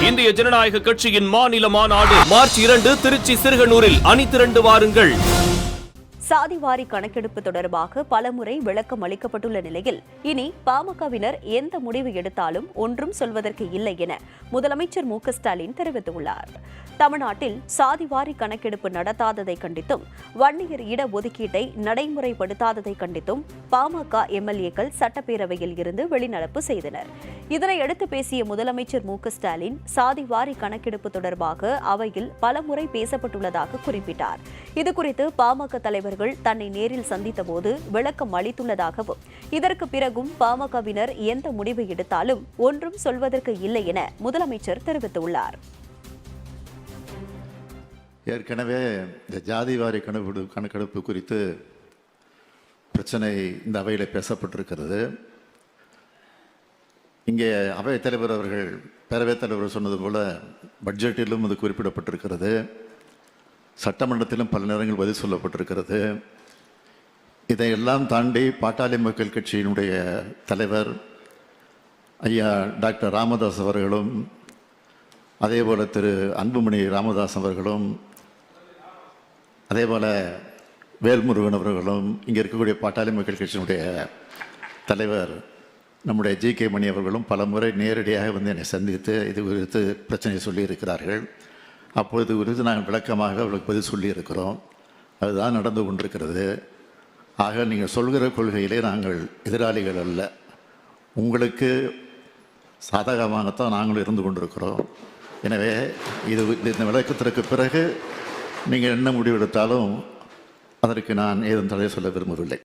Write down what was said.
இந்திய ஜனநாயக கட்சியின் மாநில மாநாடு மார்ச் 2 திருச்சி சிறுகனூரில் அணிதிரண்டு வாருங்கள். சாதிவாரி கணக்கெடுப்பு தொடர்பாக பலமுறை விளக்கம் அளிக்கப்பட்டுள்ள நிலையில் இனி பாமகவினர் எந்த முடிவு எடுத்தாலும் ஒன்றும் சொல்வதற்கு இல்லை என முதலமைச்சர் மு.க.ஸ்டாலின் தெரிவித்துள்ளார். தமிழ்நாட்டில் சாதிவாரி கணக்கெடுப்பு நடத்தாததை கண்டித்தும் வன்னியர் இடஒதுக்கீட்டை நடைமுறைப்படுத்தாததை கண்டித்தும் பாமக எம்எல்ஏக்கள் சட்டப்பேரவையில் இருந்து வெளிநடப்பு செய்தனர். இதனையடுத்து பேசிய முதலமைச்சர் மு.க.ஸ்டாலின் சாதிவாரி கணக்கெடுப்பு தொடர்பாக அவையில் பலமுறை பேசப்பட்டுள்ளதாக குறிப்பிட்டார். இதுகுறித்து பாமக தலைவர்கள் தன்னை நேரில் சந்தித்தபோது விளக்கம் அளித்துள்ளதாகவும் இதற்கு பிறகும் பாமகவினர் எந்த முடிவு எடுத்தாலும் ஒன்றும் சொல்வதற்கு இல்லை என முதலமைச்சர் தெரிவித்துள்ளார். ஏற்கனவே இந்த ஜாதிவாரி கணக்கெடுப்பு குறித்து பிரச்சனை இந்த அவையில் பேசப்பட்டிருக்கிறது. இங்கே அவைத் தலைவர் அவர்கள் பேரவைத் தலைவர் சொன்னது போல பட்ஜெட்டிலும் அது குறிப்பிடப்பட்டிருக்கிறது. சட்டமன்றத்திலும் பல நேரங்கள் பதில் சொல்லப்பட்டிருக்கிறது. இதையெல்லாம் தாண்டி பாட்டாளி மக்கள் கட்சியினுடைய தலைவர் ஐயா டாக்டர் ராமதாஸ் அவர்களும் அதேபோல் திரு அன்புமணி ராமதாஸ் அவர்களும் அதேபோல் வேல்முருகன் அவர்களும் இங்கே இருக்கக்கூடிய பாட்டாளி மக்கள் கட்சியினுடைய தலைவர் நம்முடைய ஜி.கே. மணி அவர்களும் பல முறை நேரடியாக வந்து என்னை சந்தித்து இது குறித்து பிரச்சனையை சொல்லியிருக்கிறார்கள். அப்பொழுது குறித்து நாங்கள் விளக்கமாக அவர்களுக்கு பதில் சொல்லியிருக்கிறோம். அதுதான் நடந்து கொண்டிருக்கிறது. ஆக நீங்கள் சொல்கிற கொள்கையிலே நாங்கள் எதிராளிகள் அல்ல, உங்களுக்கு சாதகமாகத்தான் நாங்கள் இருந்து கொண்டிருக்கிறோம். எனவே இந்த விளக்கத்திற்கு பிறகு நீங்கள் என்ன முடிவெடுத்தாலும் அதற்கு நான் ஏதும் தடை சொல்ல விரும்பவில்லை.